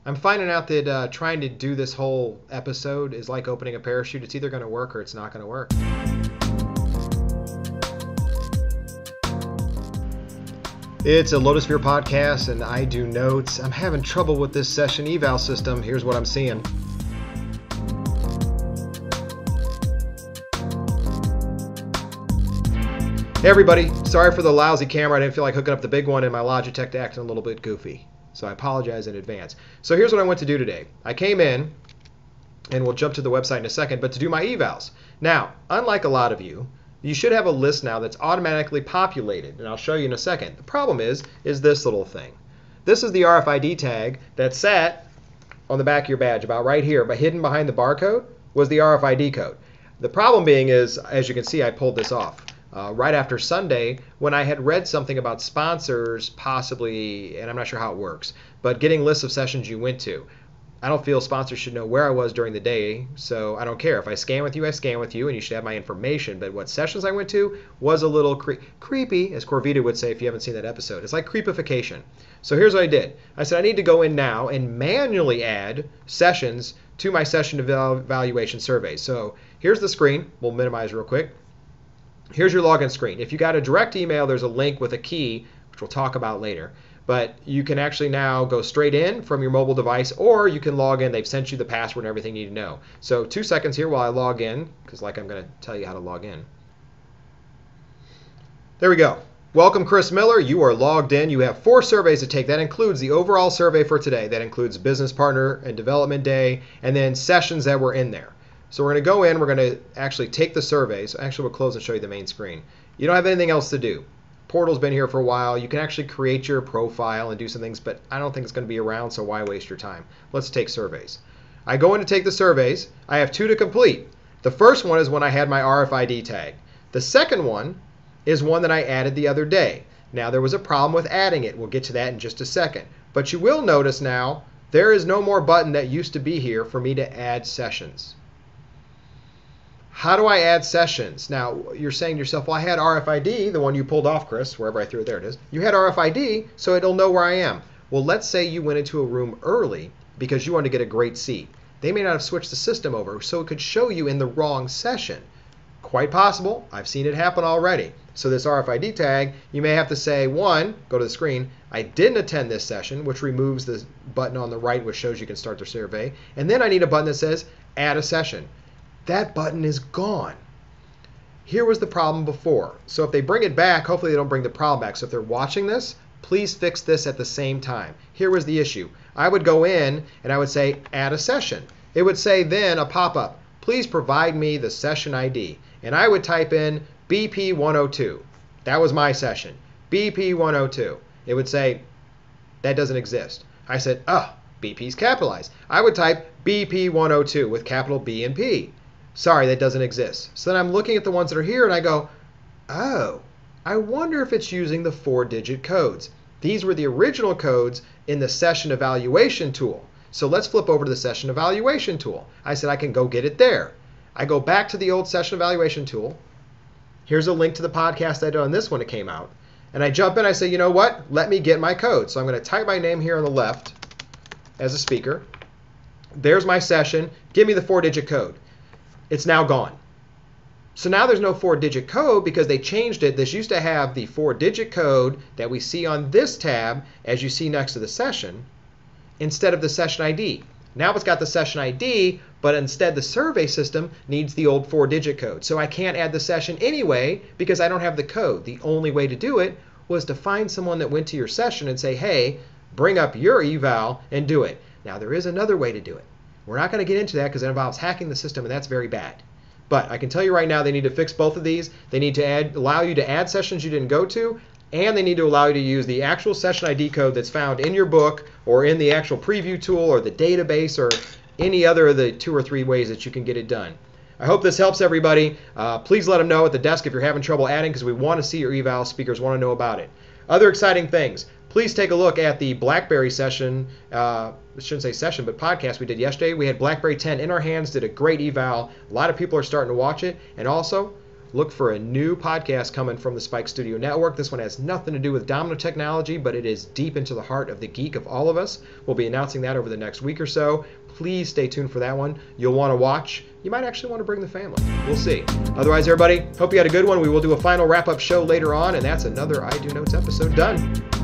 I'm finding out that trying to do this whole episode is like opening a parachute. It's either going to work or it's not going to work. It's a Lotusphere podcast, and I do notes. I'm having trouble with this session eval system. Here's what I'm seeing. Hey everybody, sorry for the lousy camera. I didn't feel like hooking up the big one, and my Logitech acting a little bit goofy. So I apologize in advance. So here's what I went to do today. I came in, and we'll jump to the website in a second, but to do my evals. Now, unlike a lot of you, you should have a list now that's automatically populated, and I'll show you in a second. The problem is this little thing. This is the RFID tag that sat on the back of your badge, about right here, but hidden behind the barcode was the RFID code. The problem being is, as you can see, I pulled this off. Right after Sunday, when I had read something about sponsors possibly, and I'm not sure how it works, but getting lists of sessions you went to. I don't feel sponsors should know where I was during the day, so I don't care. If I scan with you, I scan with you, and you should have my information. But what sessions I went to was a little creepy, as Corvita would say if you haven't seen that episode. It's like creepification. So here's what I did. I said I need to go in now and manually add sessions to my session evaluation survey. So here's the screen. We'll minimize real quick. Here's your login screen. If you got a direct email, there's a link with a key, which we'll talk about later. But you can actually now go straight in from your mobile device, or you can log in. They've sent you the password and everything you need to know. So 2 seconds here while I log in, because I'm going to tell you how to log in. There we go. Welcome, Chris Miller. You are logged in. You have 4 surveys to take. That includes the overall survey for today. That includes business partner and development day, and then sessions that were in there. So we're going to go in, we're going to actually take the surveys. Actually, we'll close and show you the main screen. You don't have anything else to do. Portal's been here for a while. You can actually create your profile and do some things, but I don't think it's going to be around, so why waste your time? Let's take surveys. I go in to take the surveys. I have 2 to complete. The first one is when I had my RFID tag. The second one is one that I added the other day. Now, there was a problem with adding it. We'll get to that in just a second. But you will notice now there is no more button that used to be here for me to add sessions. How do I add sessions? Now, you're saying to yourself, well, I had RFID, the one you pulled off, Chris, wherever I threw it, there it is. You had RFID, so it'll know where I am. Well, let's say you went into a room early because you wanted to get a great seat. They may not have switched the system over, so it could show you in the wrong session. Quite possible. I've seen it happen already. So this RFID tag, you may have to say, 1, go to the screen, I didn't attend this session, which removes the button on the right, which shows you can start the survey. And then I need a button that says, add a session. That button is gone. Here was the problem before. So if they bring it back, hopefully they don't bring the problem back. So if they're watching this, please fix this at the same time. Here was the issue. I would go in and I would say, add a session. It would say then a pop-up, please provide me the session ID. And I would type in BP102. That was my session, BP102. It would say, that doesn't exist. I said, BP's capitalized. I would type BP102 with capital B and P. Sorry, that doesn't exist. So then I'm looking at the ones that are here and I go, oh, I wonder if it's using the 4-digit codes. These were the original codes in the session evaluation tool. So let's flip over to the session evaluation tool. I said I can go get it there. I go back to the old session evaluation tool. Here's a link to the podcast I did on this when it came out. And I jump in, I say, you know what? Let me get my code. So I'm going to type my name here on the left as a speaker. There's my session. Give me the 4-digit code. It's now gone. So now there's no 4-digit code because they changed it. This used to have the 4-digit code that we see on this tab, as you see next to the session, instead of the session ID. Now it's got the session ID, but instead the survey system needs the old 4-digit code. So I can't add the session anyway because I don't have the code. The only way to do it was to find someone that went to your session and say, hey, bring up your eval and do it. Now there is another way to do it. We're not going to get into that because it involves hacking the system, and that's very bad. But I can tell you right now they need to fix both of these. They need to allow you to add sessions you didn't go to, and they need to allow you to use the actual session ID code that's found in your book or in the actual preview tool or the database or any other of the 2 or 3 ways that you can get it done. I hope this helps everybody. Please let them know at the desk if you're having trouble adding because we want to see your eval. Speakers want to know about it. Other exciting things. Please take a look at the BlackBerry session, I shouldn't say session, but podcast we did yesterday. We had BlackBerry 10 in our hands, did a great eval. A lot of people are starting to watch it. And also, look for a new podcast coming from the Spike Studio Network. This one has nothing to do with domino technology, but it is deep into the heart of the geek of all of us. We'll be announcing that over the next week or so. Please stay tuned for that one. You'll want to watch. You might actually want to bring the family. We'll see. Otherwise, everybody, hope you had a good one. We will do a final wrap-up show later on, and that's another I Do Notes episode done.